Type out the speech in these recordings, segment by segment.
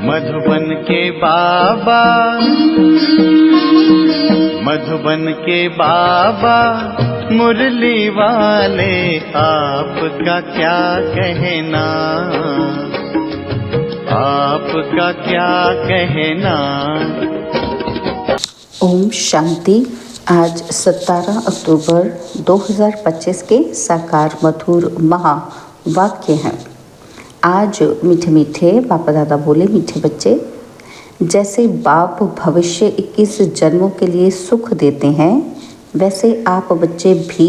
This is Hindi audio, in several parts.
मधुबन के बाबा, मधुबन के बाबा मुरली वाले, आपका क्या कहना, आपका क्या कहना। ओम शांति। आज 17 अक्टूबर 2025 के साकार मधुर महावाक्य हैं। आज मीठे मीठे बापा दादा बोले, मीठे बच्चे, जैसे बाप भविष्य 21 जन्मों के लिए सुख देते हैं, वैसे आप बच्चे भी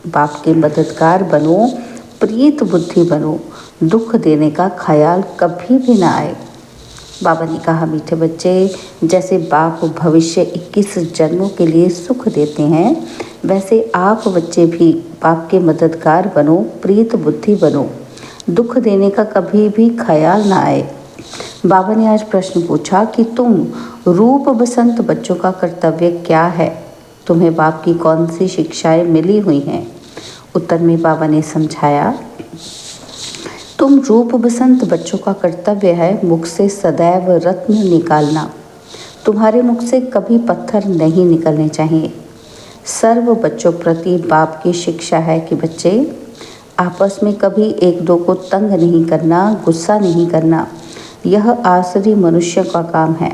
बाप के मददगार बनो, प्रीत बुद्धि बनो, दुख देने का ख्याल कभी भी ना आए। बाबा ने कहा, मीठे बच्चे, जैसे बाप भविष्य 21 जन्मों के लिए सुख देते हैं, वैसे आप बच्चे भी बाप के मददगार बनो, प्रीत बुद्धि बनो, दुख देने का कभी भी ख्याल ना आए। बाबा ने आज प्रश्न पूछा कि तुम रूप बसंत बच्चों का कर्तव्य क्या है, तुम्हें बाप की कौन सी शिक्षाएं मिली हुई हैं। उत्तर में बाबा ने समझाया, तुम रूप बसंत बच्चों का कर्तव्य है मुख से सदैव रत्न निकालना। तुम्हारे मुख से कभी पत्थर नहीं निकलने चाहिए। सर्व बच्चों प्रति बाप की शिक्षा है कि बच्चे आपस में कभी एक दो को तंग नहीं करना, गुस्सा नहीं करना। यह आसरी मनुष्य का काम है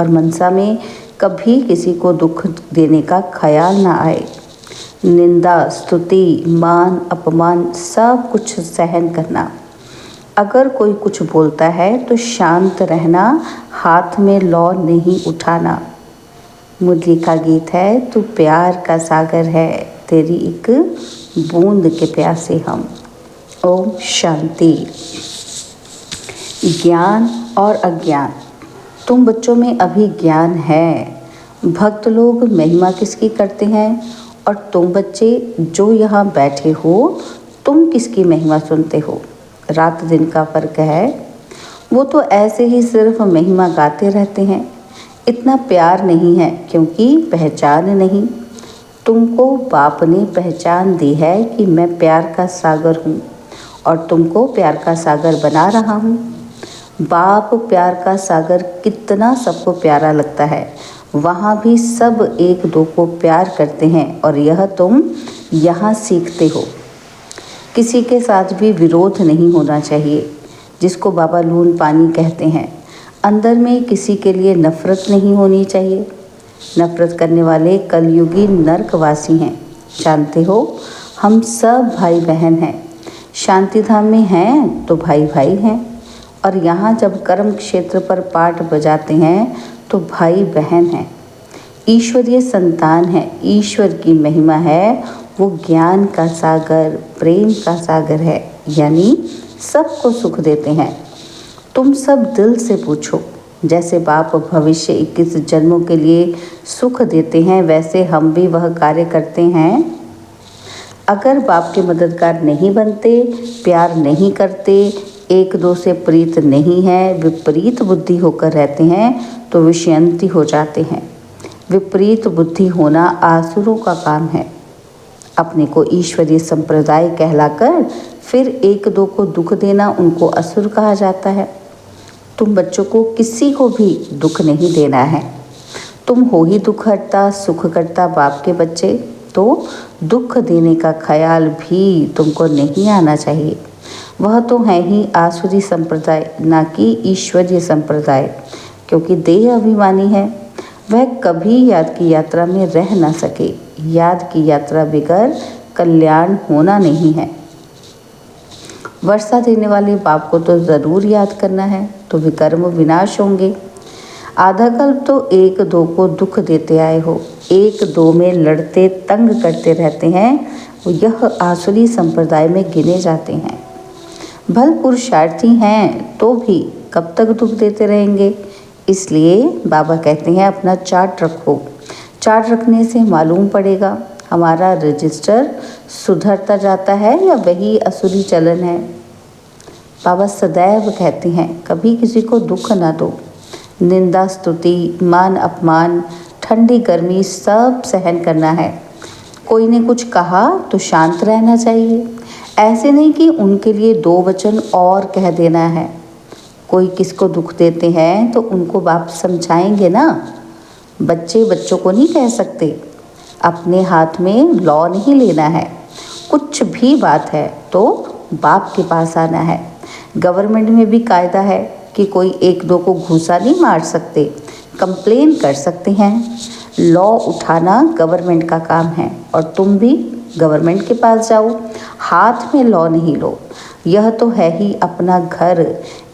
और मनसा में कभी किसी को दुख देने का ख्याल ना आए। निंदा, स्तुति, मान, अपमान सब कुछ सहन करना। अगर कोई कुछ बोलता है तो शांत रहना, हाथ में लौ नहीं उठाना। मुरली का गीत है, तू प्यार का सागर है, तेरी एक बूंद के प्यासे हम। ओम शांति। ज्ञान और अज्ञान। तुम बच्चों में अभी ज्ञान है। भक्त लोग महिमा किसकी करते हैं और तुम बच्चे जो यहाँ बैठे हो, तुम किसकी महिमा सुनते हो। रात दिन का फर्क है। वो तो ऐसे ही सिर्फ महिमा गाते रहते हैं। इतना प्यार नहीं है क्योंकि पहचान नहीं। तुमको बाप ने पहचान दी है कि मैं प्यार का सागर हूँ और तुमको प्यार का सागर बना रहा हूँ। बाप प्यार का सागर कितना सबको प्यारा लगता है, वहाँ भी सब एक दो को प्यार करते हैं और यह तुम यहाँ सीखते हो। किसी के साथ भी विरोध नहीं होना चाहिए, जिसको बाबा लून पानी कहते हैं। अंदर में किसी के लिए नफ़रत नहीं होनी चाहिए। नफ़रत करने वाले कलयुगी नरकवासी हैं। जानते हो, हम सब भाई बहन हैं। शांति धाम में हैं तो भाई भाई हैं, और यहाँ जब कर्म क्षेत्र पर पाठ बजाते हैं तो भाई बहन हैं। ईश्वरीय संतान है, ईश्वर की महिमा है। वो ज्ञान का सागर, प्रेम का सागर है, यानी सबको सुख देते हैं। तुम सब दिल से पूछो, जैसे बाप भविष्य 21 जन्मों के लिए सुख देते हैं, वैसे हम भी वह कार्य करते हैं। अगर बाप के मददगार नहीं बनते, प्यार नहीं करते, एक दो से प्रीत नहीं है, विपरीत बुद्धि होकर रहते हैं, तो विषयंती हो जाते हैं। विपरीत बुद्धि होना आसुरों का काम है। अपने को ईश्वरीय संप्रदाय कहलाकर फिर एक दो को दुख देना, उनको असुर कहा जाता है। तुम बच्चों को किसी को भी दुख नहीं देना है। तुम हो ही दुख हरता, सुख करता बाप के बच्चे, तो दुख देने का ख्याल भी तुमको नहीं आना चाहिए। वह तो है ही आसुरी संप्रदाय, ना कि ईश्वरीय संप्रदाय, क्योंकि देह अभिमानी है। वह कभी याद की यात्रा में रह ना सके। याद की यात्रा बगैर कल्याण होना नहीं है। वर्षा देने वाले बाप को तो ज़रूर याद करना है, तो विकर्म विनाश होंगे। आधा कल्प तो एक दो को दुख देते आए हो, एक दो में लड़ते तंग करते रहते हैं, यह आसुरी संप्रदाय में गिने जाते हैं। भल पुरुषार्थी हैं तो भी कब तक दुख देते रहेंगे। इसलिए बाबा कहते हैं, अपना चार्ट रखो। चार्ट रखने से मालूम पड़ेगा हमारा रजिस्टर सुधरता जाता है या वही असुरी चलन है। बाबा सदैव कहते हैं, कभी किसी को दुख ना दो। निंदा, स्तुति, मान, अपमान, ठंडी गर्मी सब सहन करना है। कोई ने कुछ कहा तो शांत रहना चाहिए। ऐसे नहीं कि उनके लिए दो वचन और कह देना है। कोई किसको दुख देते हैं तो उनको बाप समझाएंगे ना। बच्चे बच्चों को नहीं कह सकते। अपने हाथ में लॉ नहीं लेना है। कुछ भी बात है तो बाप के पास आना है। गवर्नमेंट में भी कायदा है कि कोई एक दो को घूसा नहीं मार सकते, कंप्लेन कर सकते हैं। लॉ उठाना गवर्नमेंट का काम है और तुम भी गवर्नमेंट के पास जाओ। हाथ में लॉ नहीं लो। यह तो है ही अपना घर।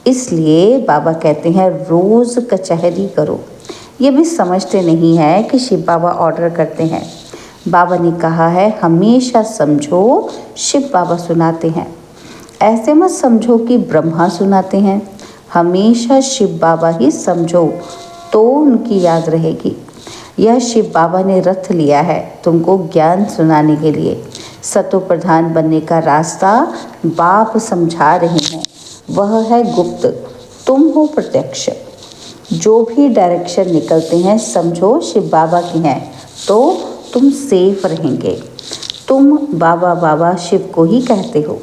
इसलिए बाबा कहते हैं रोज़ कचहरी करो। ये भी समझते नहीं है कि शिव बाबा ऑर्डर करते हैं। बाबा ने कहा है हमेशा समझो शिव बाबा सुनाते हैं। ऐसे मत समझो कि ब्रह्मा सुनाते हैं। हमेशा शिव बाबा ही समझो तो उनकी याद रहेगी। यह शिव बाबा ने रथ लिया है तुमको ज्ञान सुनाने के लिए। सतो प्रधान बनने का रास्ता बाप समझा रहे हैं। वह है गुप्त, तुम हो प्रत्यक्ष। जो भी डायरेक्शन निकलते हैं समझो शिव बाबा की हैं तो तुम सेफ रहेंगे। तुम बाबा बाबा शिव को ही कहते हो।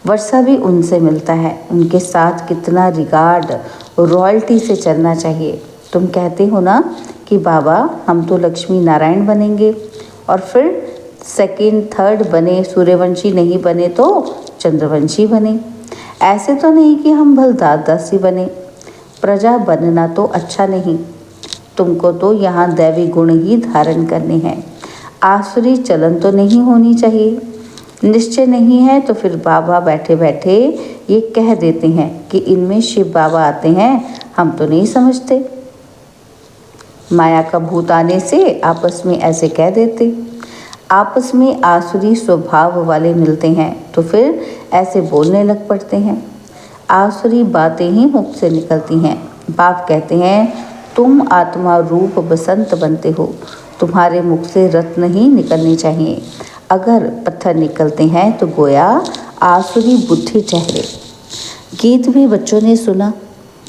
वर्षा भी उनसे मिलता है। उनके साथ कितना रिगार्ड, रॉयल्टी से चलना चाहिए। तुम कहते हो ना कि बाबा हम तो लक्ष्मी नारायण बनेंगे और फिर सेकंड थर्ड बने, सूर्यवंशी नहीं बने तो चंद्रवंशी बने। ऐसे तो नहीं कि हम भलदासी बने। प्रजा बनना तो अच्छा नहीं। तुमको तो यहाँ दैवी गुण ही धारण करने हैं। आसुरी चलन तो नहीं होनी चाहिए। निश्चय नहीं है तो फिर बाबा बैठे बैठे ये कह देते हैं कि इनमें शिव बाबा आते हैं, हम तो नहीं समझते। माया का भूत आने से आपस में ऐसे कह देते। आपस में आसुरी स्वभाव वाले मिलते हैं तो फिर ऐसे बोलने लग पड़ते हैं। आसुरी बातें ही मुख से निकलती हैं। बाप कहते हैं तुम आत्मा रूप बसंत बनते हो। तुम्हारे मुख से रत्न ही निकलने चाहिए। अगर पत्थर निकलते हैं तो गोया आसुरी बुद्धि ठहरे। गीत भी बच्चों ने सुना।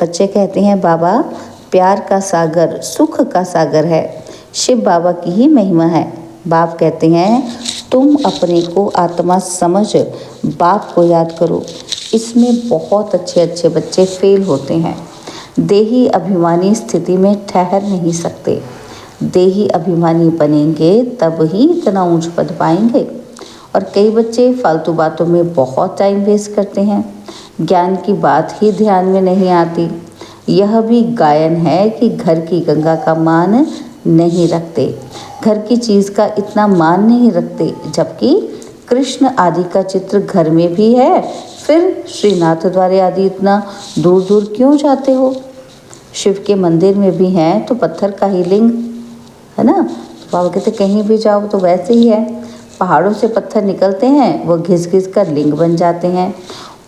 बच्चे कहते हैं बाबा प्यार का सागर सुख का सागर है। शिव बाबा की ही महिमा है। बाप कहते हैं तुम अपने को आत्मा समझ बाप को याद करो। इसमें बहुत अच्छे अच्छे बच्चे फेल होते हैं। देही अभिमानी स्थिति में ठहर नहीं सकते। देही अभिमानी बनेंगे तब ही इतना ऊंच पद पाएंगे। और कई बच्चे फालतू बातों में बहुत टाइम वेस्ट करते हैं। ज्ञान की बात ही ध्यान में नहीं आती। यह भी गायन है कि घर की गंगा का मान नहीं रखते, घर की चीज़ का इतना मान नहीं रखते, जबकि कृष्ण आदि का चित्र घर में भी है। फिर श्रीनाथ द्वारे आदि इतना दूर दूर क्यों जाते हो? शिव के मंदिर में भी हैं तो पत्थर का ही लिंग है ना। तो बाबा कहते कहीं भी जाओ तो वैसे ही है। पहाड़ों से पत्थर निकलते हैं, वो घिस घिस कर लिंग बन जाते हैं।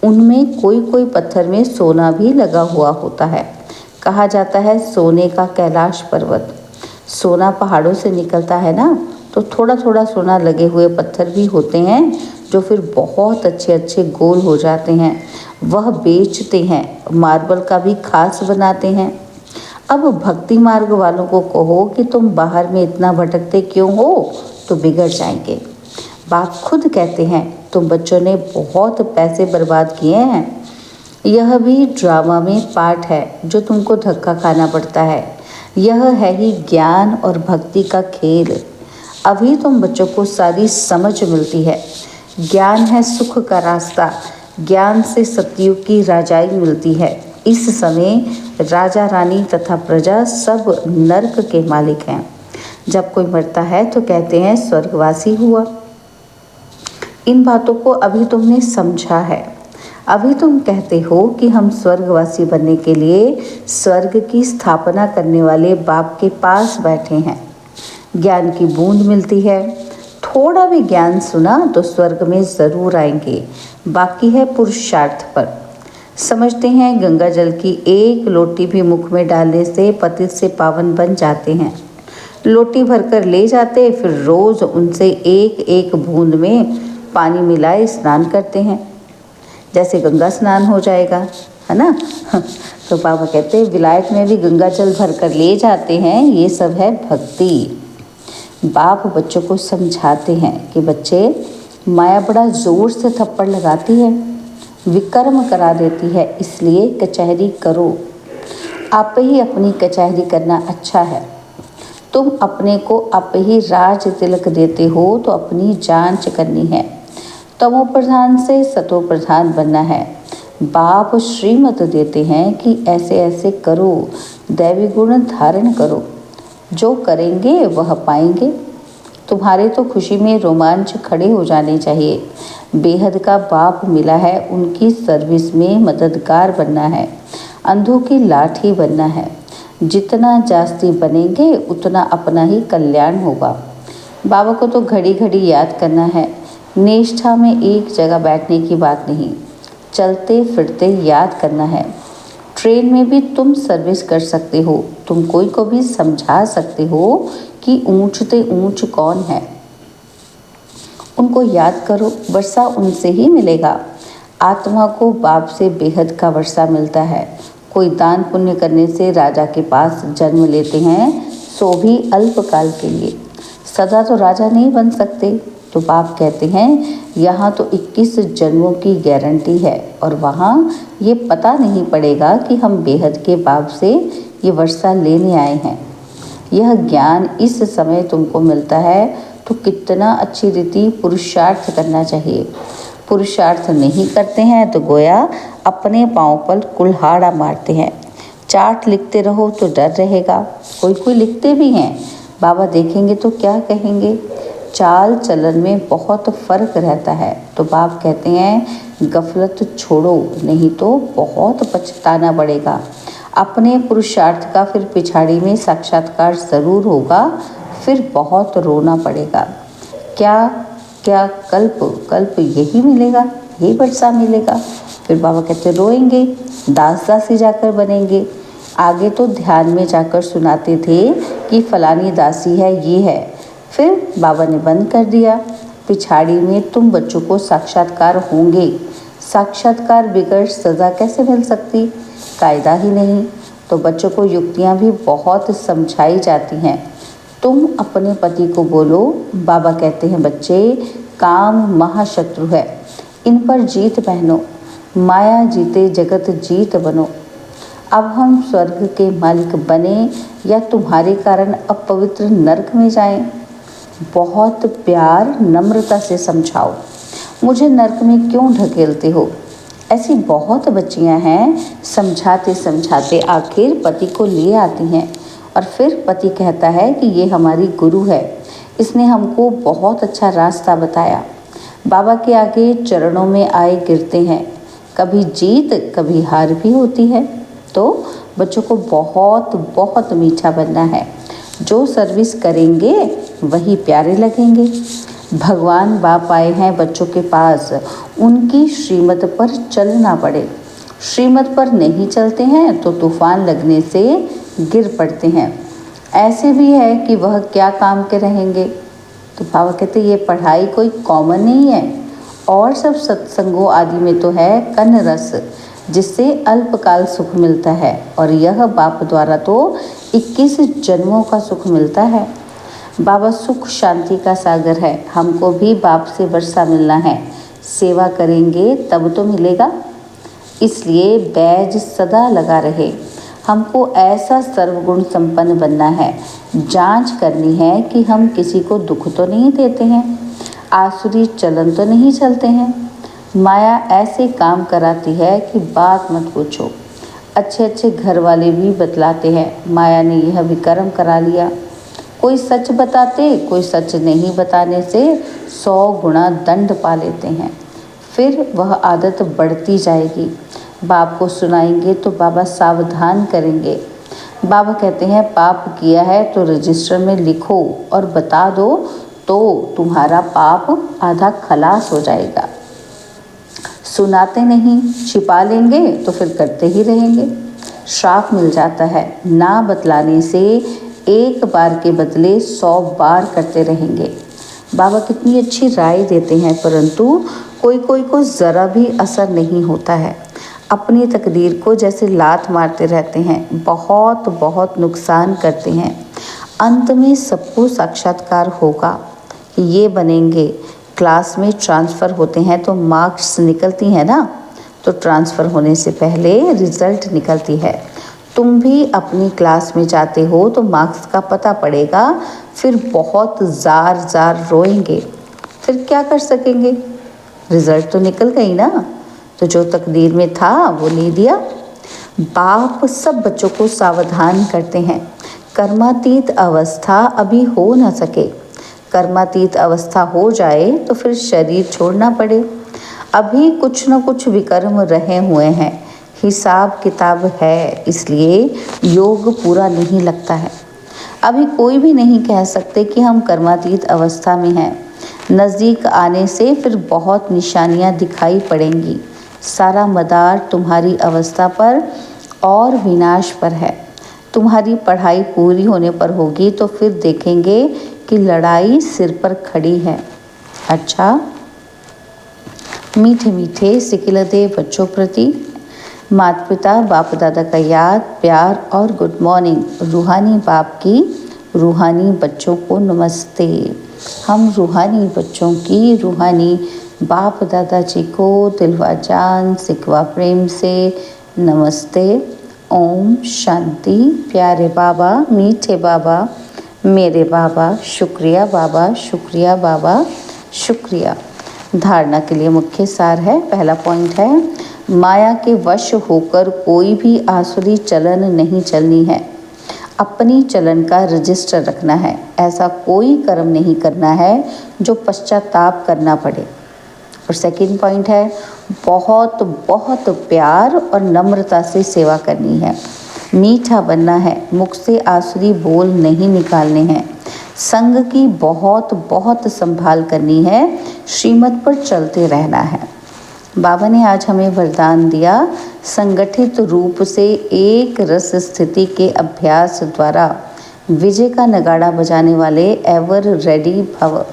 उनमें कोई कोई पत्थर में सोना भी लगा हुआ होता है। कहा जाता है सोने का कैलाश पर्वत। सोना पहाड़ों से निकलता है ना, तो थोड़ा थोड़ा सोना लगे हुए पत्थर भी होते हैं जो फिर बहुत अच्छे अच्छे गोल हो जाते हैं। वह बेचते हैं, मार्बल का भी खास बनाते हैं। अब भक्ति मार्ग वालों को कहो कि तुम बाहर में इतना भटकते क्यों हो, तो बिगड़ जाएंगे। बाप खुद कहते हैं तुम बच्चों ने बहुत पैसे बर्बाद किए हैं। यह भी ड्रामा में पार्ट है जो तुमको धक्का खाना पड़ता है। यह है ही ज्ञान और भक्ति का खेल। अभी तुम बच्चों को सारी समझ मिलती है। ज्ञान है सुख का रास्ता। ज्ञान से सतयुग की राजाई मिलती है। इस समय राजा रानी तथा प्रजा सब नरक के मालिक हैं। जब कोई मरता है तो कहते हैं स्वर्गवासी हुआ। इन बातों को अभी तुमने समझा है। अभी तुम कहते हो कि हम स्वर्गवासी बनने के लिए स्वर्ग की स्थापना करने वाले बाप के पास बैठे हैं। ज्ञान की बूंद मिलती है। थोड़ा भी ज्ञान सुना तो स्वर्ग में ज़रूर आएंगे। बाकी है पुरुषार्थ पर। समझते हैं गंगा जल की एक लोटी भी मुख में डालने से पतित से पावन बन जाते हैं। लोटी भरकर ले जाते, फिर रोज़ उनसे एक एक बूंद में पानी मिलाए स्नान करते हैं, जैसे गंगा स्नान हो जाएगा, है ना। तो बाबा कहते हैं विलायत में भी गंगा जल भरकर ले जाते हैं। ये सब है भक्ति। बाप बच्चों को समझाते हैं कि बच्चे माया बड़ा ज़ोर से थप्पड़ लगाती है। विकर्म करा देती है, इसलिए कचहरी करो। आप ही अपनी कचहरी करना अच्छा है। तुम अपने को आप ही राज तिलक देते हो तो अपनी जांच करनी है। तमो प्रधान से सतो प्रधान बनना है। बाप श्रीमत देते हैं कि ऐसे ऐसे करो, दैवी गुण धारण करो, जो करेंगे वह पाएंगे। तुम्हारे तो खुशी में रोमांच खड़े हो जाने चाहिए। बेहद का बाप मिला है, उनकी सर्विस में मददगार बनना है, अंधों की लाठी बनना है। जितना जास्ती बनेंगे उतना अपना ही कल्याण होगा। बाबा को तो घड़ी घड़ी याद करना है। निष्ठा में एक जगह बैठने की बात नहीं, चलते फिरते याद करना है। ट्रेन में भी तुम सर्विस कर सकते हो। तुम कोई को भी समझा सकते हो कि ऊंचते ऊंच कौन है। उनको याद करो, वर्षा उनसे ही मिलेगा। आत्मा को बाप से बेहद का वर्षा मिलता है। कोई दान पुण्य करने से राजा के पास जन्म लेते हैं, सो भी अल्पकाल के लिए। सदा तो राजा नहीं बन सकते। तो बाप कहते हैं यहाँ तो 21 जन्मों की गारंटी है और वहाँ ये पता नहीं पड़ेगा कि हम बेहद के बाप से ये वर्षा लेने आए हैं। यह ज्ञान इस समय तुमको मिलता है तो कितना अच्छी रीति पुरुषार्थ करना चाहिए। पुरुषार्थ नहीं करते हैं तो गोया अपने पाँव पर कुल्हाड़ा मारते हैं। चार्ट लिखते रहो तो डर रहेगा। कोई कोई लिखते भी हैं, बाबा देखेंगे तो क्या कहेंगे। चाल चलन में बहुत फ़र्क रहता है। तो बाप कहते हैं गफलत छोड़ो, नहीं तो बहुत पछताना पड़ेगा। अपने पुरुषार्थ का फिर पिछाड़ी में साक्षात्कार ज़रूर होगा, फिर बहुत रोना पड़ेगा। क्या क्या कल्प कल्प यही मिलेगा, यही वर्षा मिलेगा। फिर बाबा कहते रोएंगे, दास दासी जाकर बनेंगे। आगे तो ध्यान में जाकर सुनाते थे कि फलानी दासी है, ये है। फिर बाबा ने बंद कर दिया। पिछाड़ी में तुम बच्चों को साक्षात्कार होंगे। साक्षात्कार बिगड़ सज़ा कैसे मिल सकती, कायदा ही नहीं। तो बच्चों को युक्तियाँ भी बहुत समझाई जाती हैं। तुम अपने पति को बोलो, बाबा कहते हैं बच्चे काम महाशत्रु है, इन पर जीत पहनो, माया जीते जगत जीत बनो। अब हम स्वर्ग के मालिक बने या तुम्हारे कारण अपवित्र नरक में जाएं। बहुत प्यार नम्रता से समझाओ, मुझे नरक में क्यों ढकेलते हो। ऐसी बहुत बच्चियां हैं, समझाते समझाते आखिर पति को लिए आती हैं और फिर पति कहता है कि ये हमारी गुरु है, इसने हमको बहुत अच्छा रास्ता बताया। बाबा के आगे चरणों में आए गिरते हैं। कभी जीत कभी हार भी होती है। तो बच्चों को बहुत बहुत मीठा बनना है। जो सर्विस करेंगे वही प्यारे लगेंगे। भगवान बाप आए हैं बच्चों के पास, उनकी श्रीमत पर चलना पड़े। श्रीमत पर नहीं चलते हैं तो तूफान लगने से गिर पड़ते हैं। ऐसे भी है कि वह क्या काम के रहेंगे। तो बाबा कहते ये पढ़ाई कोई कॉमन नहीं है, और सब सत्संगों आदि में तो है कन रस, जिससे अल्पकाल सुख मिलता है। और यह बाप द्वारा तो 21 जन्मों का सुख मिलता है। बाबा सुख शांति का सागर है। हमको भी बाप से वर्षा मिलना है। सेवा करेंगे तब तो मिलेगा, इसलिए बैज सदा लगा रहे। हमको ऐसा सर्वगुण संपन्न बनना है। जांच करनी है कि हम किसी को दुख तो नहीं देते हैं, आसुरी चलन तो नहीं चलते हैं। माया ऐसे काम कराती है कि बात मत पूछो। अच्छे अच्छे घर वाले भी बतलाते हैं माया ने यह विकर्म करा लिया। कोई सच बताते, कोई सच नहीं बताने से 100 गुना दंड पा लेते हैं। फिर वह आदत बढ़ती जाएगी। बाप को सुनाएंगे तो बाबा सावधान करेंगे। बाबा कहते हैं पाप किया है तो रजिस्टर में लिखो और बता दो, तो तुम्हारा पाप आधा खलास हो जाएगा। सुनाते नहीं, छिपा लेंगे तो फिर करते ही रहेंगे। श्राप मिल जाता है। ना बतलाने से एक बार के बदले 100 बार करते रहेंगे। बाबा कितनी अच्छी राय देते हैं, परंतु कोई कोई को ज़रा भी असर नहीं होता है। अपनी तकदीर को जैसे लात मारते रहते हैं, बहुत बहुत नुकसान करते हैं। अंत में सबको साक्षात्कार होगा कि ये बनेंगे। क्लास में ट्रांसफ़र होते हैं तो मार्क्स निकलती हैं ना, तो ट्रांसफ़र होने से पहले रिज़ल्ट निकलती है। तुम भी अपनी क्लास में जाते हो तो मार्क्स का पता पड़ेगा, फिर बहुत ज़ार ज़ार रोएंगे, फिर क्या कर सकेंगे? रिज़ल्ट तो निकल गई ना, तो जो तकदीर में था वो ले दिया। बाप सब बच्चों को सावधान करते हैं, कर्मातीत अवस्था अभी हो न सके। कर्मातीत अवस्था हो जाए तो फिर शरीर छोड़ना पड़े। अभी कुछ न कुछ विकर्म रहे हुए हैं, हिसाब किताब है, इसलिए योग पूरा नहीं लगता है। अभी कोई भी नहीं कह सकते कि हम कर्मातीत अवस्था में हैं। नज़दीक आने से फिर बहुत निशानियां दिखाई पड़ेंगी। सारा मदार तुम्हारी अवस्था पर और विनाश पर है। तुम्हारी पढ़ाई पूरी होने पर होगी तो फिर देखेंगे कि लड़ाई सिर पर खड़ी है। अच्छा, मीठे मीठे सिकिलदे बच्चों प्रति माता पिता बाप दादा का याद, प्यार और गुड मॉर्निंग। रूहानी बाप की रूहानी बच्चों को नमस्ते। हम रूहानी बच्चों की रूहानी बाप दादा जी को दिलवा जान सिकवा प्रेम से नमस्ते। ओम शांति। प्यारे बाबा, मीठे बाबा, मेरे बाबा, शुक्रिया बाबा, शुक्रिया बाबा, शुक्रिया। धारणा के लिए मुख्य सार है। पहला पॉइंट है, माया के वश होकर कोई भी आसुरी चलन नहीं चलनी है। अपनी चलन का रजिस्टर रखना है। ऐसा कोई कर्म नहीं करना है जो पश्चाताप करना पड़े। और सेकंड पॉइंट है, बहुत बहुत प्यार और नम्रता से सेवा करनी है। मीठा बनना है, मुख से आसुरी बोल नहीं निकालने हैं। संग की बहुत बहुत संभाल करनी है, श्रीमत पर चलते रहना है। बाबा ने आज हमें वरदान दिया, संगठित रूप से एक रस स्थिति के अभ्यास द्वारा विजय का नगाड़ा बजाने वाले एवर रेडी भव।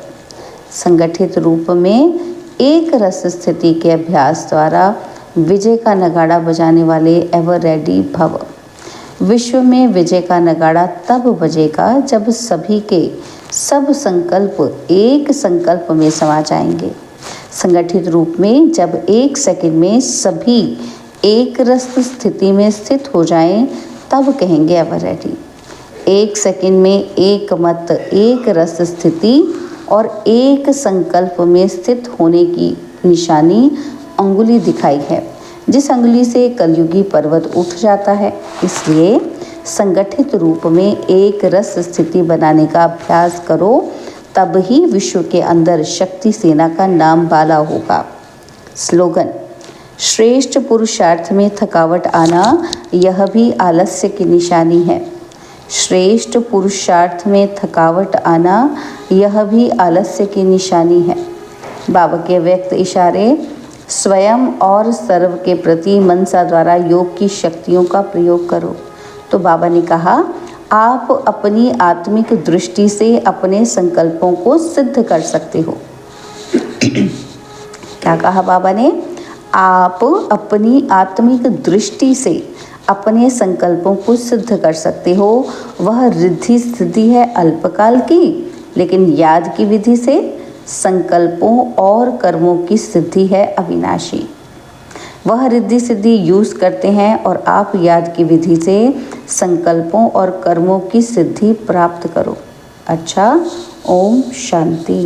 संगठित रूप में एक रस स्थिति के अभ्यास द्वारा विजय का नगाड़ा बजाने वाले एवर रेडी भव। विश्व में विजय का नगाड़ा तब बजेगा जब सभी के सब संकल्प एक संकल्प में समा जाएंगे। संगठित रूप में जब एक सेकंड में सभी एक रस स्थिति में स्थित हो जाएं, तब कहेंगे एवर रेडी। एक सेकंड में एक मत, एक रस स्थिति और एक संकल्प में स्थित होने की निशानी अंगुली दिखाई है, जिस अंगुली से कलयुगी पर्वत उठ जाता है। इसलिए संगठित रूप में एक रस स्थिति बनाने का अभ्यास करो, तब ही विश्व के अंदर शक्ति सेना का नाम बाला होगा। स्लोगन, श्रेष्ठ पुरुषार्थ में थकावट आना यह भी आलस्य की निशानी है। श्रेष्ठ पुरुषार्थ में थकावट आना यह भी आलस्य की निशानी है। बाबा के व्यक्त इशारे, स्वयं और सर्व के प्रति मनसा द्वारा योग की शक्तियों का प्रयोग करो। तो बाबा ने कहा, आप अपनी आत्मिक दृष्टि से अपने संकल्पों को सिद्ध कर सकते हो। क्या कहा बाबा ने? आप अपनी आत्मिक दृष्टि से अपने संकल्पों को सिद्ध कर सकते हो। वह रिद्धि सिद्धि है अल्पकाल की, लेकिन याद की विधि से संकल्पों और कर्मों की सिद्धि है अविनाशी। वह रिद्धि सिद्धि यूज़ करते हैं और आप याद की विधि से संकल्पों और कर्मों की सिद्धि प्राप्त करो। अच्छा, ओम शांति।